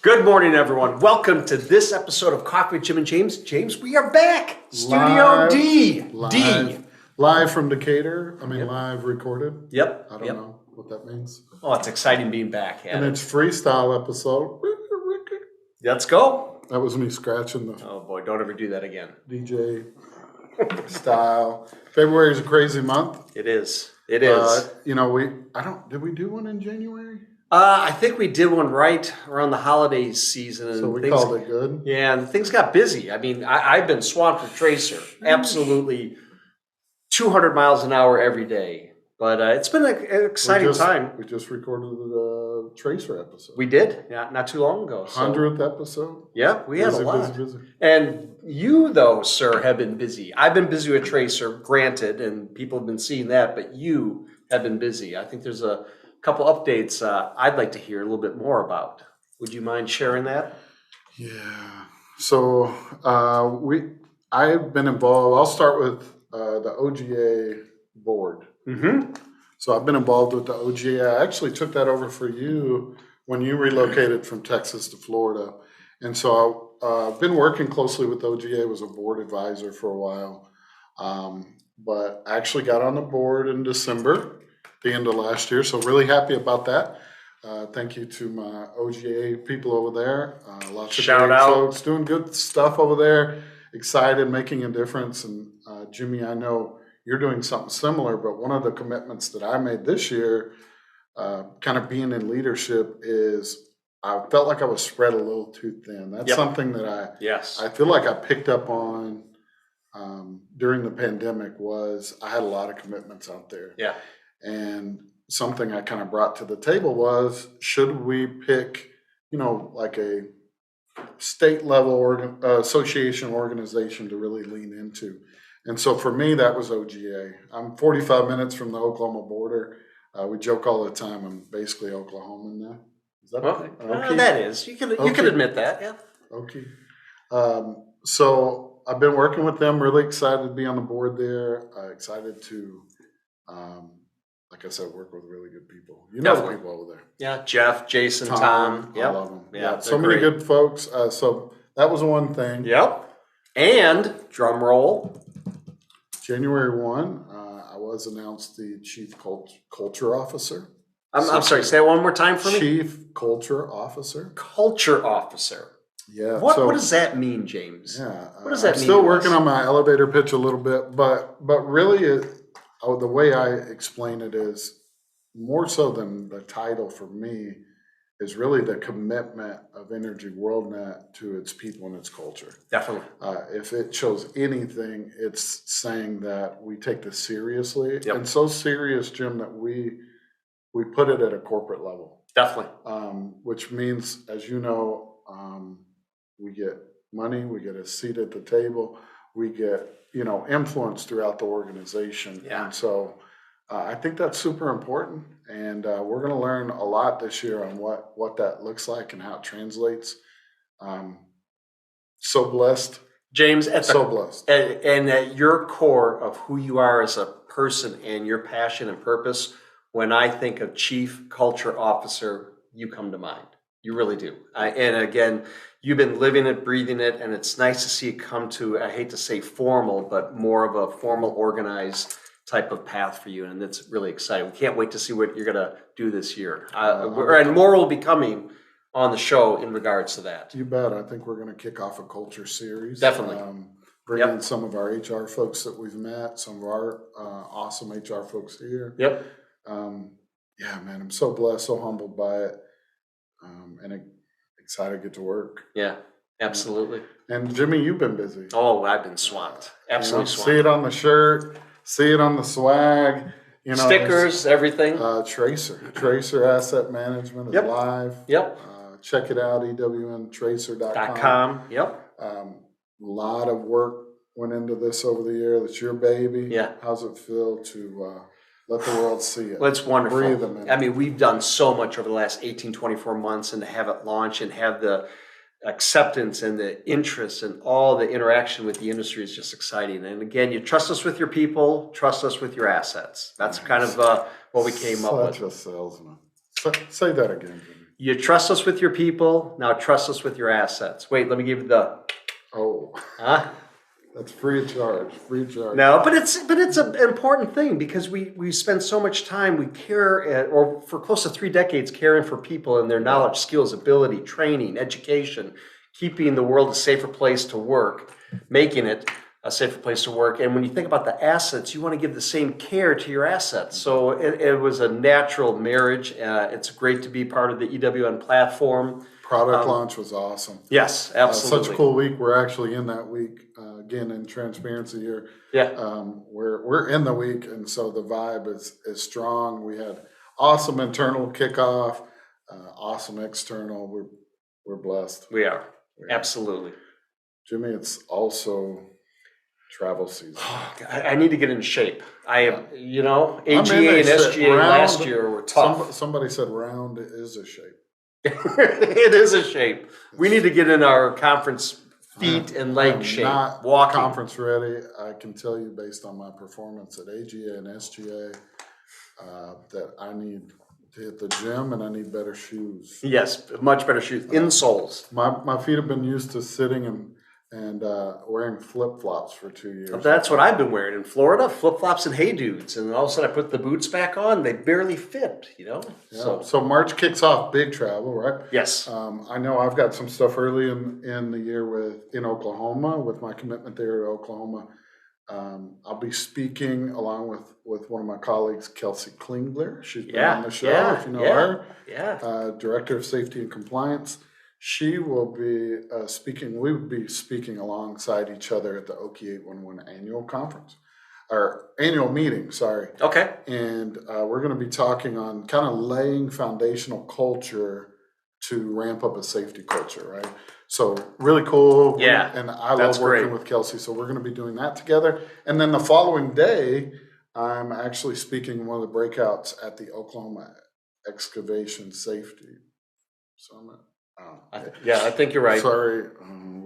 Good morning, everyone. Welcome to this episode of Coffee with Jim and James. James, we are back. Studio D. Live from Decatur. Live recorded. Yep. I don't know what that means. Oh, it's exciting being back. And it's freestyle episode. Let's go. That was me scratching the Oh, boy. Don't ever do that again. DJ style. February is a crazy month. It is. It is. Did we do one in January? I think we did one right around the holiday season. And So we called it good. Yeah, and things got busy. I've been swamped with Tracer. Absolutely 200 miles an hour every day. But it's been an exciting time. We just recorded the Tracer episode. We did, not too long ago. 100th episode. Yeah, we had a lot. Busy. And you, though, sir, have been busy. I've been busy with Tracer, granted, and people have been seeing that, but you have been busy. I think there's a couple updates I'd like to hear a little bit more about. Would you mind sharing that? Yeah. So I've been involved. I'll start with the OGA board. Mm-hmm. So I've been involved with the OGA. I actually took that over for you when you relocated from Texas to Florida. And so I've been working closely with OGA, was a board advisor for a while. But I actually got on the board in December, the end of last year. So really happy about that. Thank you to my OGA people over there. Lots of Shout great out. folks doing good stuff over there. Excited, making a difference. And Jimmy, I know you're doing something similar, but one of the commitments that I made this year, kind of being in leadership, is I felt like I was spread a little too thin. That's something that I feel like I picked up on during the pandemic. Was I had a lot of commitments out there. Yeah. And something I kind of brought to the table was, should we pick, like a state level association organization to really lean into? And so for me, that was OGA. I'm 45 minutes from the Oklahoma border. We joke all the time, I'm basically Oklahoman now. Is that okay? That is. You can admit that, yeah. Okay. So I've been working with them, really excited to be on the board there. Excited to, like I said, work with really good people. You know the people over there. Yeah, Jeff, Jason, Tom. I love them. Yeah, so many good folks. So that was one thing. Yep. And, drum roll, January 1, I was announced the Chief Culture Officer. I'm sorry, say it one more time for me. Chief Culture Officer. Culture Officer. Yeah. What does that mean, James? Yeah. What does that mean? I'm still working on my elevator pitch a little bit, but really the way I explain it is more so than the title for me is really the commitment of Energy WorldNet to its people and its culture. Definitely. If it shows anything, it's saying that we take this seriously, Yep. and so serious, Jim, that we put it at a corporate level. Definitely. Which means, as you know, we get money, we get a seat at the table, we get influence throughout the organization, and so. I think that's super important, and we're going to learn a lot this year on what that looks like and how it translates. So blessed, James. blessed. And at your core of who you are as a person and your passion and purpose, when I think of Chief Culture Officer, you come to mind. You really do. And again, you've been living it, breathing it, and it's nice to see it come to, I hate to say formal, but more of a formal, organized type of path for you, and it's really exciting. We can't wait to see what you're going to do this year. And more will be coming on the show in regards to that. You bet. I think we're going to kick off a culture series. Definitely. Bring in some of our HR folks that we've met, some of our awesome HR folks here. Yep. Yeah, man, I'm so blessed, so humbled by it, and excited to get to work. Yeah, absolutely. And Jimmy, you've been busy. Oh, I've been swamped. Absolutely swamped. See it on the shirt. See it on the swag, stickers, everything. Tracer Asset Management is live. Yep. Check it out, ewntracer.com. Yep. A lot of work went into this over the year. That's your baby. Yeah. How's it feel to let the world see it? Well, it's wonderful. Breathe them in. I mean, we've done so much over the last 18, 24 months, and to have it launch and have the acceptance and the interest and all the interaction with the industry is just exciting. And again, you trust us with your people, trust us with your assets. That's kind of what we came up with. Such a salesman. Say that again, Jimmy. You trust us with your people. Now trust us with your assets. Wait, let me give you the. Oh, Huh? that's free of charge. Free of charge. No, but it's an important thing because we spend so much time we care or for close to 3 decades caring for people and their knowledge, skills, ability, training, education, keeping the world a safer place to work, making it a safer place to work. And when you think about the assets, you want to give the same care to your assets. So it was a natural marriage. It's great to be part of the EWN platform. Product launch was awesome. Yes, absolutely. Such a cool week. We're actually in that week. Again, in transparency here. Yeah. We're in the week, and so the vibe is strong. We had awesome internal kickoff, awesome external. We're blessed. We are. Absolutely. Jimmy, it's also travel season. I need to get in shape. AGA and in SGA last year were tough. Somebody said round is a shape. It is a shape. We need to get in our conference feet and leg shape. Not walking. Conference ready. I can tell you based on my performance at AGA and SGA that I need to hit the gym and I need better shoes. Yes, much better shoes. Insoles. My feet have been used to sitting and wearing flip-flops for 2 years. That's what I've been wearing in Florida, flip-flops and Hey Dudes. And all of a sudden I put the boots back on, they barely fit, Yeah. So March kicks off big travel, right? Yes. I know I've got some stuff early in the year in Oklahoma with my commitment there to Oklahoma. I'll be speaking along with one of my colleagues, Kelsey Klingler. She's been on the show, if you know her. Yeah. Director of Safety and Compliance. She will be speaking. We will be speaking alongside each other at the Okie 811 annual conference, or annual meeting. Sorry. Okay. And we're going to be talking on kind of laying foundational culture to ramp up a safety culture, right? So really cool. Yeah. And I love working with Kelsey. So we're going to be doing that together. And then the following day, I'm actually speaking in one of the breakouts at the Oklahoma Excavation Safety Summit. I think you're right. Sorry.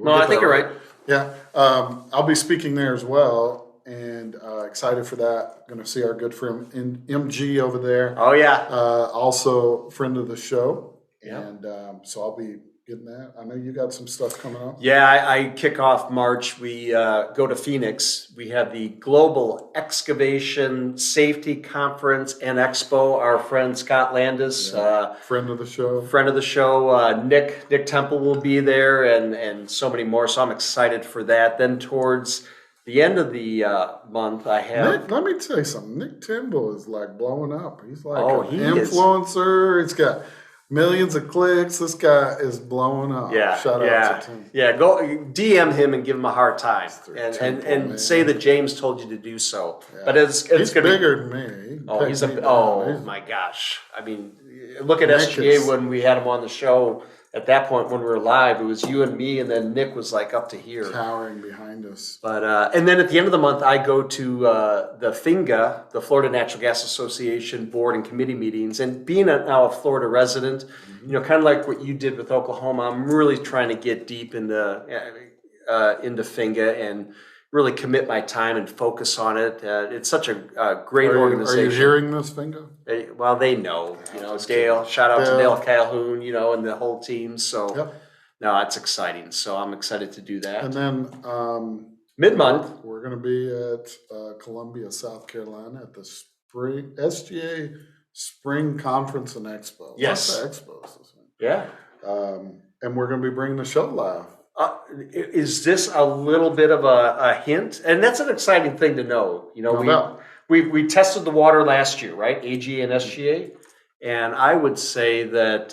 I think you're right. Yeah. I'll be speaking there as well, and excited for that. Going to see our good friend MG over there. Oh, yeah. Also friend of the show. Yeah. And so I'll be getting that. I know you got some stuff coming up. Yeah, I kick off March. We go to Phoenix. We have the Global Excavation Safety Conference and Expo. Our friend Scott Landis, friend of the show, Nick Temple will be there, and so many more. So I'm excited for that. Then towards the end of the month, I have. Nick, let me tell you something. Nick Temple is like blowing up. He's like an is. influencer. He's got millions of clicks. This guy is blowing up. Yeah, Shout out to Tim. Yeah, go DM him and give him a hard time, and say that James told you to do so. Yeah. But it's he's gonna bigger than me. He's my gosh! I mean, look at SGA when we had him on the show. At that point, when we were live, it was you and me, and then Nick was like up to here, towering behind us. But and then at the end of the month, I go to the FINGA, the Florida Natural Gas Association board and committee meetings. And being now a Florida resident, kind of like what you did with Oklahoma, I'm really trying to get deep into FINGA and really commit my time and focus on it. It's such a great organization. Are you hearing this, Fingo? Well, they know, Dale, shout out to Dale Calhoun, and the whole team. So, no, it's exciting. So I'm excited to do that. And then mid-month, we're going to be at Columbia, South Carolina at the SGA Spring Conference and Expo. Yes. Lots of expos. Yeah. And we're going to be bringing the show live. Is this a little bit of a hint? And that's an exciting thing to know. We tested the water last year, right? AGA and SGA. And I would say that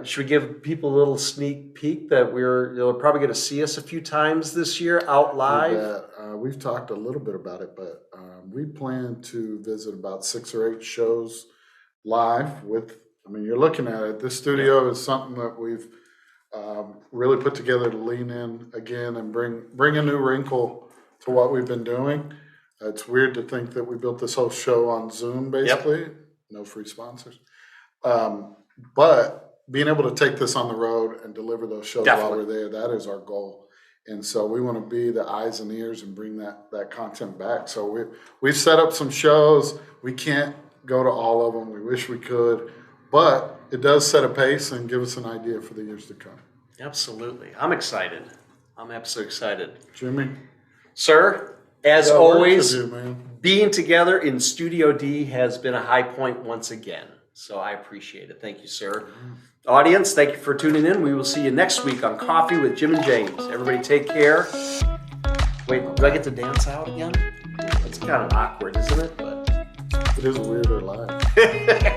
should we give people a little sneak peek that you're probably going to see us a few times this year out live? We've talked a little bit about it, but we plan to visit about 6 or 8 shows live you're looking at it. This studio is something that we've really put together to lean in again and bring a new wrinkle to what we've been doing. It's weird to think that we built this whole show on Zoom, basically. Yep. No free sponsors. But being able to take this on the road and deliver those shows while we're there, that is our goal. And so we want to be the eyes and ears and bring that content back. So we've set up some shows. We can't go to all of them. We wish we could. But it does set a pace and give us an idea for the years to come. Absolutely. I'm excited. I'm absolutely excited. Jimmy? Sir, as got work to always, do, man. being together in Studio D has been a high point once again. So I appreciate it. Thank you, sir. Audience, thank you for tuning in. We will see you next week on Coffee with Jim and James. Everybody take care. Wait, do I get to dance out again? It's kind of awkward, isn't it? But It is a weirder life.